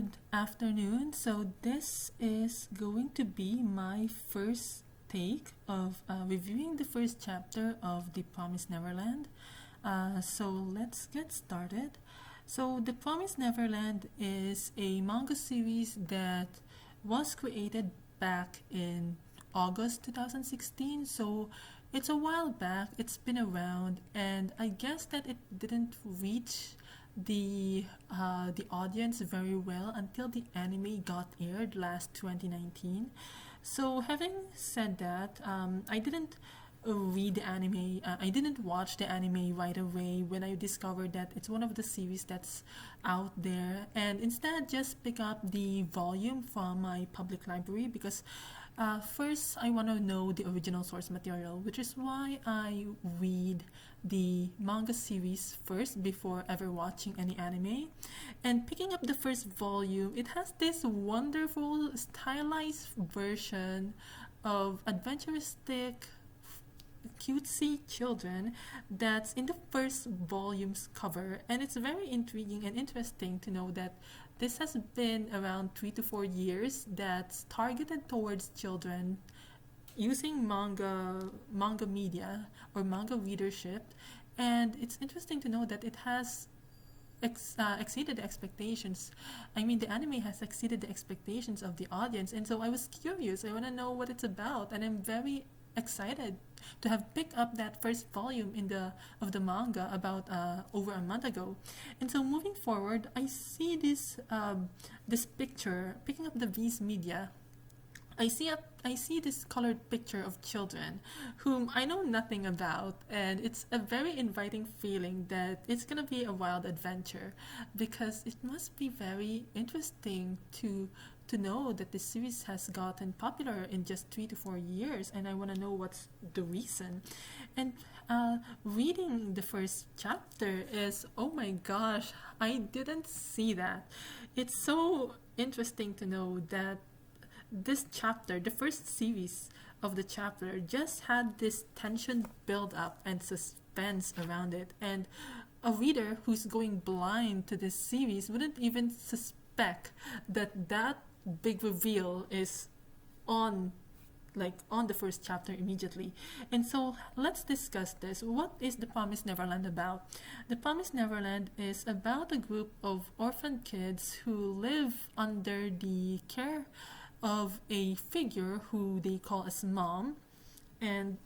Good afternoon. So, this is going to be my first take of reviewing the first chapter of The Promised Neverland. So, let's get started. So, The Promised Neverland is a manga series that was created back in August 2016. So, it's a while back, it's been around, and I guess that it didn't reach the audience very well until the anime got aired last 2019. So having said that, I didn't read the anime. I didn't watch the anime right away when I discovered that it's one of the series that's out there, and instead just pick up the volume from my public library because first I want to know the original source material, which is why I read the manga series first before ever watching any anime. And picking up the first volume, it has this wonderful stylized version of adventuristic cutesy children that's in the first volume's cover, and it's very intriguing and interesting to know that this has been around 3 to 4 years that's targeted towards children using manga media or manga readership. And it's interesting to know that it has exceeded the expectations. I mean, the anime has exceeded the expectations of the audience, and so I was curious. I want to know what it's about, and I'm very excited to have picked up that first volume in the of the manga about over a month ago. And so moving forward, I see this picture picking up the V's media. I see this colored picture of children whom I know nothing about, and it's a very inviting feeling that it's gonna be a wild adventure because it must be very interesting to know that this series has gotten popular in just 3 to 4 years, and I want to know what's the reason. And reading the first chapter is, oh my gosh, I didn't see that. It's so interesting to know that this chapter, the first series of the chapter, just had this tension build up and suspense around it. And a reader who's going blind to this series wouldn't even suspect that big reveal is on on the first chapter immediately. And so let's discuss this. What is The Promised Neverland about? The Promised Neverland is about a group of orphan kids who live under the care of a figure who they call as mom. And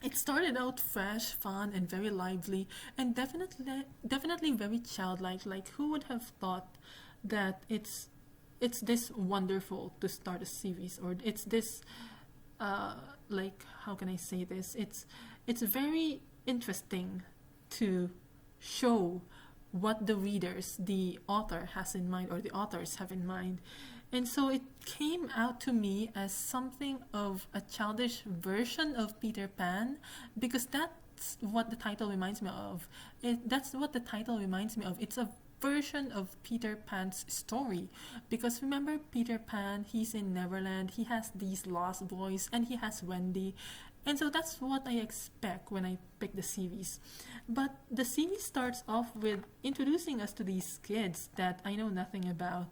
it started out fresh, fun, and very lively, and definitely very childlike. Like, who would have thought that it's this wonderful to start a series, or it's this like, how can I say this, it's very interesting to show what the readers, the author has in mind, or the authors have in mind. And so it came out to me as something of a childish version of Peter Pan, because that's what the title reminds me of. That's what the title reminds me of. It's a version of Peter Pan's story. Because remember, Peter Pan, he's in Neverland, he has these lost boys, and he has Wendy. And so that's what I expect when I pick the series. But the series starts off with introducing us to these kids that I know nothing about.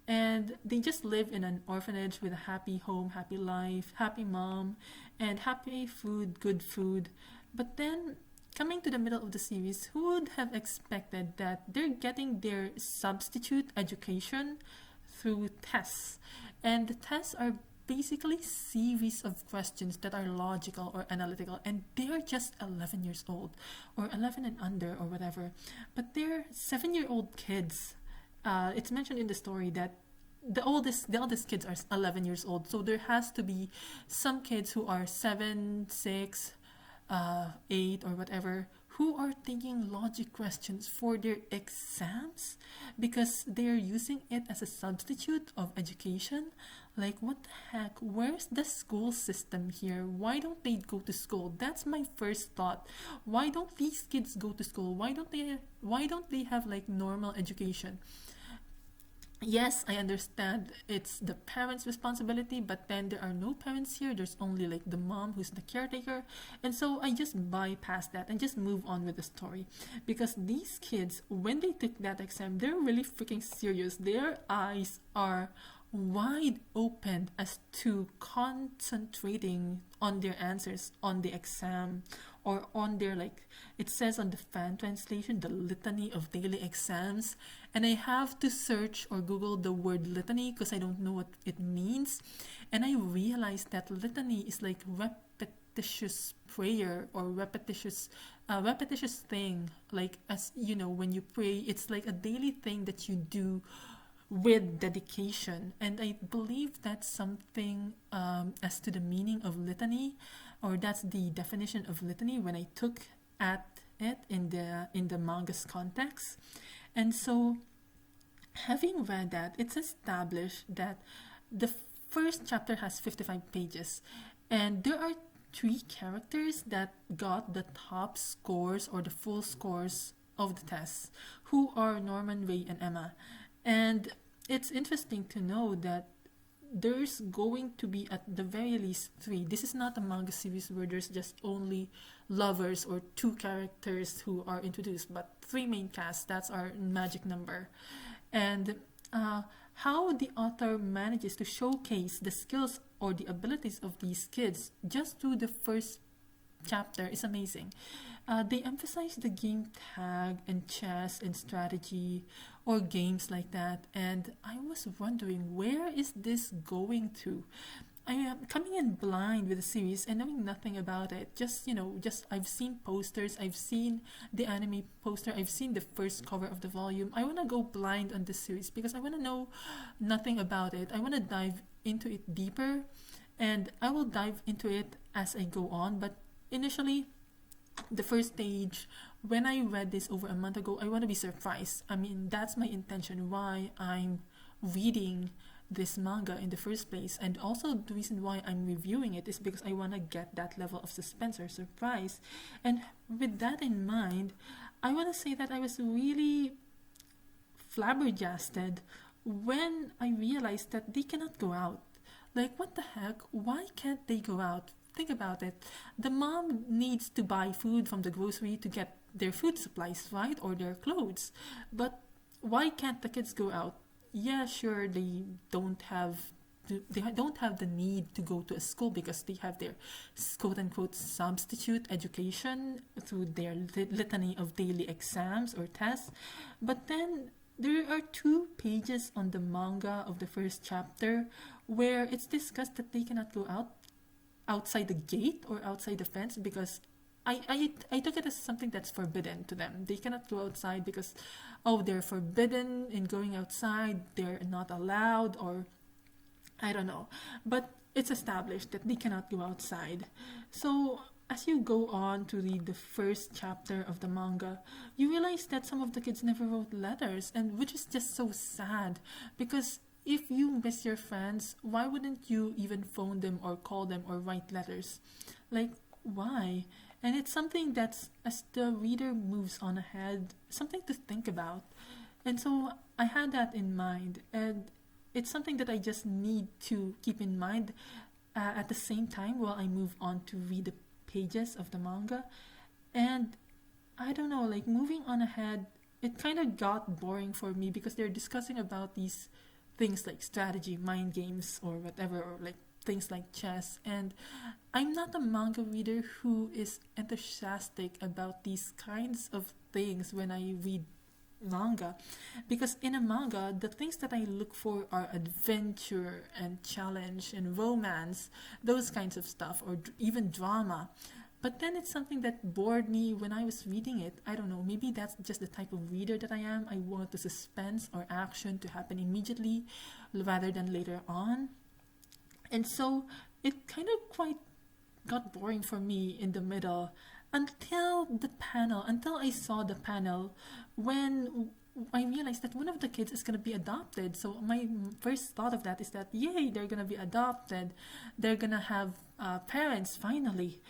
And they just live in an orphanage with a happy home, happy life, happy mom, and happy food, good food. But then, coming to the middle of the series, who would have expected that they're getting their substitute education through tests? And the tests are basically series of questions that are logical or analytical, and they're just 11 years old, or 11 and under, or whatever. But they're 7-year-old kids. It's mentioned in the story that the eldest kids are 11 years old, so there has to be some kids who are 7, 6, 8, or whatever, who are taking logic questions for their exams because they're using it as a substitute of education. Like, what the heck? Where's the school system here? Why don't they go to school? That's my first thought. Why don't these kids go to school? Why don't they have like normal education? yes, I understand it's the parents' responsibility, but then there are no parents here. There's only like the mom who's the caretaker. And so I just bypass that and just move on with the story. Because these kids, when they took that exam, they're really freaking serious. Their eyes are wide open as to concentrating on their answers on the exam, or on their, like it says on the fan translation, the litany of daily exams. And I have to search or google the word litany because I don't know what it means. And I realized that litany is like repetitious prayer, or repetitious thing, like, as you know, when you pray, it's like a daily thing that you do with dedication. And I believe that's something, as to the meaning of litany, or that's the definition of litany when I took at it in the manga's context. And so, having read that, it's established that the first chapter has 55 pages, and there are three characters that got the top scores or the full scores of the test, who are Norman, Ray, and Emma. And it's interesting to know that there's going to be at the very least three. This is not a manga series where there's just only lovers or two characters who are introduced, but three main casts. That's our magic number. And how the author manages to showcase the skills or the abilities of these kids just through the first chapter is amazing. They emphasize the game tag and chess and strategy, or games like that, and I was wondering, where is this going to? I am coming in blind with the series and knowing nothing about it. Just, just I've seen posters, I've seen the anime poster, I've seen the first cover of the volume. I want to go blind on this series because I want to know nothing about it. I want to dive into it deeper, and I will dive into it as I go on. But initially, the first stage, when I read this over a month ago, I want to be surprised. I mean, that's my intention why I'm reading this manga in the first place. And also, the reason why I'm reviewing it is because I want to get that level of suspense or surprise. And with that in mind, I want to say that I was really flabbergasted when I realized that they cannot go out. Like, what the heck? Why can't they go out? Think about it. The mom needs to buy food from the grocery to get their food supplies, right? Or their clothes. But why can't the kids go out? Yeah, sure, they don't have the need to go to a school because they have their quote unquote substitute education through their litany of daily exams or tests. But then there are 2 pages on the manga of the first chapter where it's discussed that they cannot go outside the gate or outside the fence because I took it as something that's forbidden to them. They cannot go outside because, oh, they're forbidden in going outside, they're not allowed, or I don't know. But it's established that they cannot go outside. So, as you go on to read the first chapter of the manga, you realize that some of the kids never wrote letters, and which is just so sad because if you miss your friends, why wouldn't you even phone them or call them or write letters? Like, why? And it's something that's, as the reader moves on ahead, something to think about. And so I had that in mind, and it's something that I just need to keep in mind at the same time while I move on to read the pages of the manga. And I don't know, like moving on ahead, it kind of got boring for me because they're discussing about these things like strategy, mind games, or whatever, or like things like chess. And I'm not a manga reader who is enthusiastic about these kinds of things when I read manga, because in a manga the things that I look for are adventure and challenge and romance, those kinds of stuff, or even drama. But then it's something that bored me when I was reading it. I don't know, maybe that's just the type of reader that I am. I want the suspense or action to happen immediately rather than later on. And so it kind of quite got boring for me in the middle until I saw the panel when I realized that one of the kids is going to be adopted. So my first thought of that is that, yay, they're going to be adopted. They're going to have parents finally.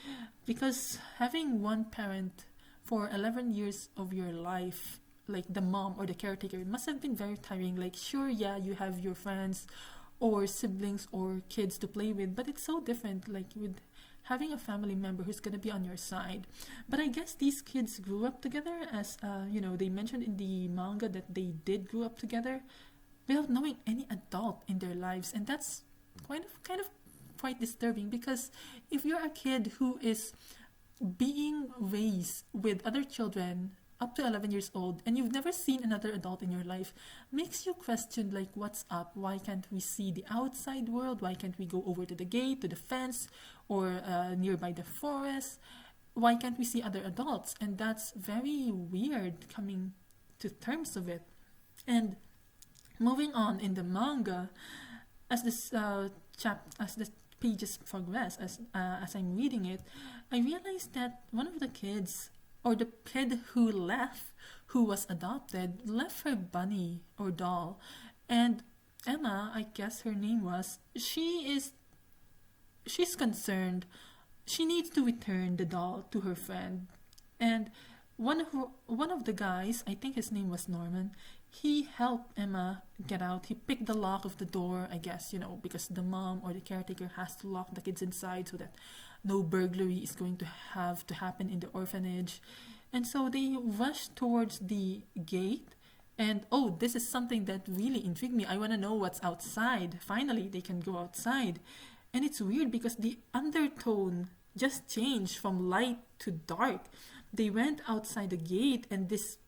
Because having one parent for 11 years of your life, like the mom or the caretaker, it must have been very tiring. Like, sure, yeah, you have your friends or siblings or kids to play with, but it's so different, like with having a family member who's going to be on your side. But I guess these kids grew up together, as they mentioned in the manga that they did grow up together without knowing any adult in their lives, and that's kind of quite disturbing, because if you're a kid who is being raised with other children up to 11 years old and you've never seen another adult in your life, makes you question, like, what's up? Why can't we see the outside world? Why can't we go over to the gate, to the fence, or nearby the forest? Why can't we see other adults? And that's very weird, coming to terms of it. And moving on in the manga, as this as the pages progress, as I'm reading it, I realized that one of the kids, or the kid who left, who was adopted, left her bunny or doll, and Emma, I guess her name was, she's concerned. She needs to return the doll to her friend, and one of the guys, I think his name was Norman, he helped Emma get out. He picked the lock of the door, I guess, because the mom or the caretaker has to lock the kids inside so that no burglary is going to have to happen in the orphanage. And so they rushed towards the gate. And oh, this is something that really intrigued me. I want to know what's outside. Finally, they can go outside. And it's weird because the undertone just changed from light to dark. They went outside the gate and this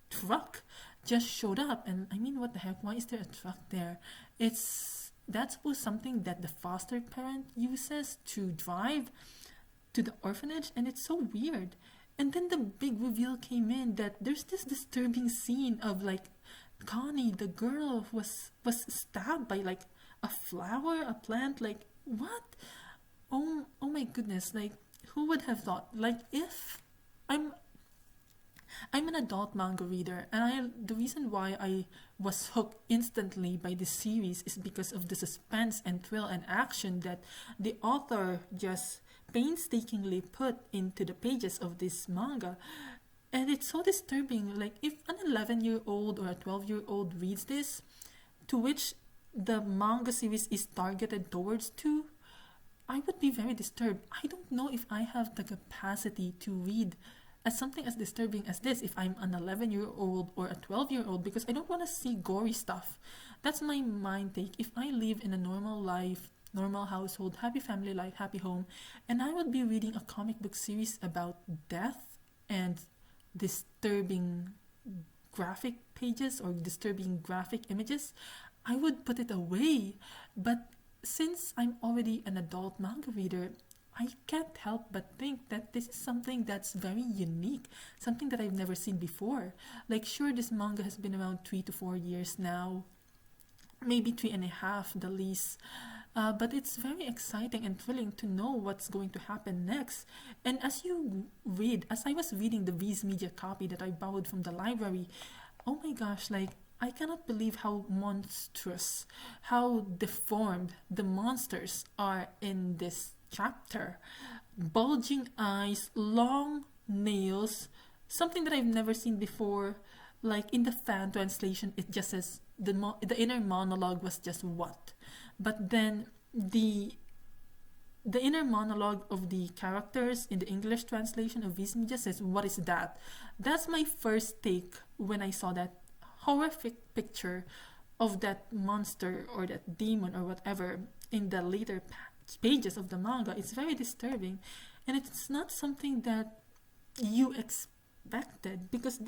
truck just showed up, and I mean, what the heck, why is there a truck there? That's supposed something that the foster parent uses to drive to the orphanage, and it's so weird. And then the big reveal came in that there's this disturbing scene of, like, Connie, the girl, was stabbed by, like, a flower, a plant. Like, what? Oh my goodness, like, who would have thought? Like, if I'm an adult manga reader, and the reason why I was hooked instantly by this series is because of the suspense and thrill and action that the author just painstakingly put into the pages of this manga. And it's so disturbing. Like, if an 11-year-old or a 12-year-old reads this, to which the manga series is targeted towards too, I would be very disturbed. I don't know if I have the capacity to read as something as disturbing as this if I'm an 11-year-old or a 12-year-old, because I don't want to see gory stuff. That's my mind take. If I live in a normal life, normal household, happy family life, happy home, and I would be reading a comic book series about death and disturbing graphic pages or disturbing graphic images, I would put it away. But since I'm already an adult manga reader, I can't help but think that this is something that's very unique, something that I've never seen before. Like, sure, this manga has been around 3 to 4 years now, maybe 3.5 the least. But it's very exciting and thrilling to know what's going to happen next. And as I was reading the Viz Media copy that I borrowed from the library, oh my gosh, like, I cannot believe how monstrous, how deformed the monsters are in this chapter. Bulging eyes, long nails, something that I've never seen before. Like, in the fan translation, it just says the inner monologue was just what. But then the inner monologue of the characters in the English translation of Viz Media says, what is that? That's my first take when I saw that horrific picture of that monster or that demon or whatever in the later pages of the manga. It's very disturbing, and it's not something that you expected, because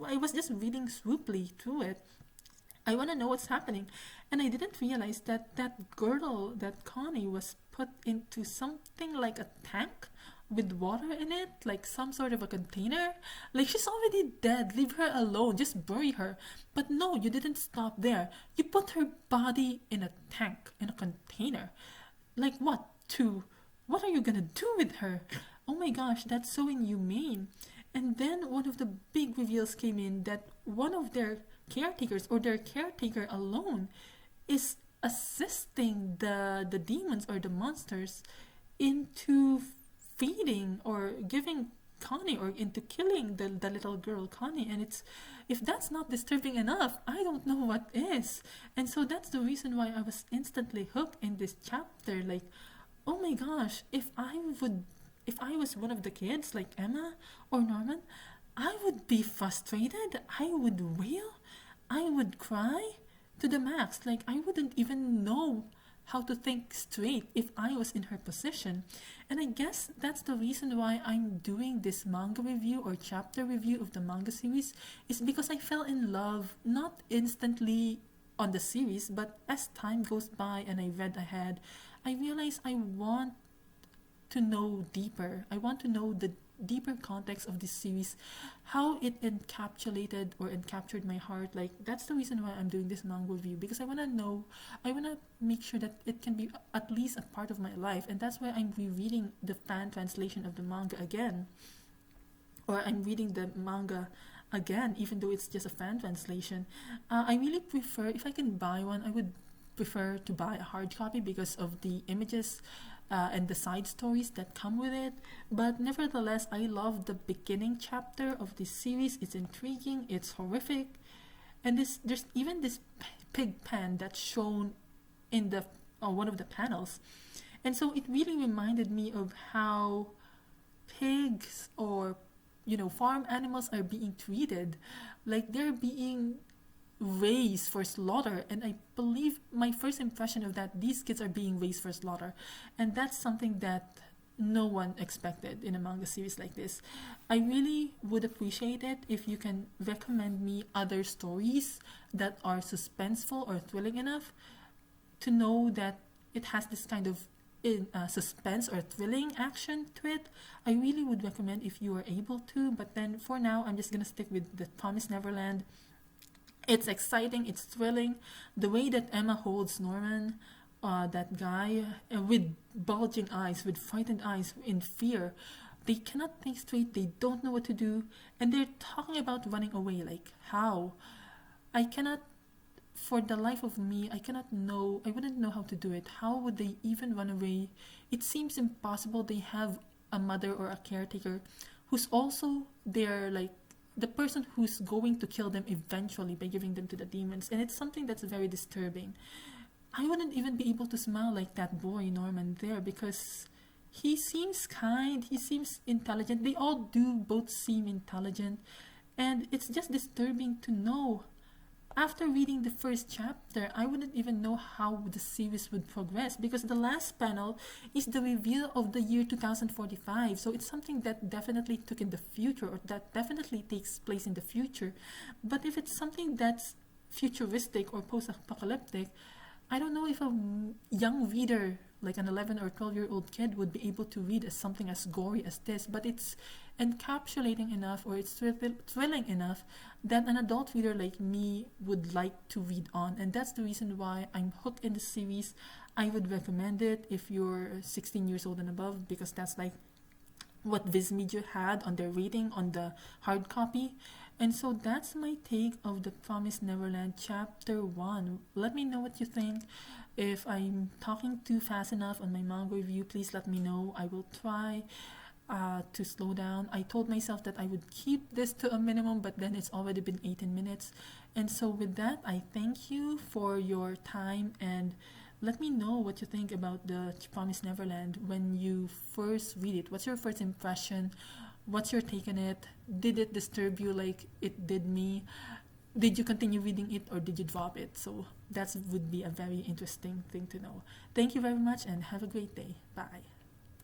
I was just reading swoopily through it. I want to know what's happening, and I didn't realize that that girl, that Connie, was put into something like a tank with water in it, like some sort of a container. Like, she's already dead, leave her alone, just bury her. But no, you didn't stop there. You put her body in a tank, in a container. Like, what are you gonna do with her? Oh my gosh, that's so inhumane. And then one of the big reveals came in that one of their caretakers, or their caretaker alone, is assisting the demons or the monsters into feeding or giving Connie or into killing the little girl Connie. And it's, if that's not disturbing enough, I don't know what is. And so that's the reason why I was instantly hooked in this chapter. Like, oh my gosh, if I was one of the kids like Emma or Norman, I would be frustrated, I would wail, I would cry to the max. Like, I wouldn't even know how to think straight if I was in her position. And I guess that's the reason why I'm doing this manga review or chapter review of the manga series, is because I fell in love, not instantly on the series, but as time goes by and I read ahead, I realized I want to know deeper. I want to know the deeper context of this series, how it encapsulated or encaptured my heart. Like, that's the reason why I'm doing this manga review, because I want to know, I want to make sure that it can be at least a part of my life. And that's why I'm rereading the fan translation of the manga again, or I'm reading the manga again, even though it's just a fan translation. I really prefer, if I can buy one, I would prefer to buy a hard copy because of the images and the side stories that come with it. But nevertheless, I love the beginning chapter of this series. It's intriguing, it's horrific, and there's even this pig pen that's shown in the one of the panels. And so it really reminded me of how pigs or farm animals are being treated. Like, they're being raised for slaughter, and I believe my first impression of that, these kids are being raised for slaughter, and that's something that no one expected in a manga series like this. I really would appreciate it if you can recommend me other stories that are suspenseful or thrilling enough to know that it has this kind of suspense or thrilling action to it. I really would recommend if you are able to, but then for now I'm just gonna stick with the Promised Neverland. It's exciting, it's thrilling. The way that Emma holds Norman, that guy, with bulging eyes, with frightened eyes, in fear. They cannot think straight, they don't know what to do, and they're talking about running away. Like, how? I cannot, for the life of me, I wouldn't know how to do it. How would they even run away? It seems impossible. They have a mother or a caretaker who's also their, like, the person who's going to kill them eventually by giving them to the demons. And it's something that's very disturbing. I wouldn't even be able to smile like that boy Norman there, because he seems kind, he seems intelligent. They all do both seem intelligent, and it's just disturbing to know. After reading the first chapter, I wouldn't even know how the series would progress, because the last panel is the reveal of the year 2045. So it's something that definitely took in the future, or that definitely takes place in the future. But if it's something that's futuristic or post-apocalyptic, I don't know if a young reader, like an 11 or 12-year-old kid, would be able to read as something as gory as this. But it's encapsulating enough, or it's thrilling enough, that an adult reader like me would like to read on. And that's the reason why I'm hooked in the series. I would recommend it if you're 16 years old and above, because that's like what Viz Media had on their rating on the hard copy. And so that's my take of the Promised Neverland Chapter 1. Let me know what you think. If I'm talking too fast enough on my manga review, please let me know. I will try to slow down. I told myself that I would keep this to a minimum, but then it's already been 18 minutes. And so with that, I thank you for your time, and let me know what you think about the Promised Neverland when you first read it. What's your first impression? What's your take on it? Did it disturb you like it did me? Did you continue reading it, or did you drop it? So that would be a very interesting thing to know. Thank you very much, and have a great day. Bye.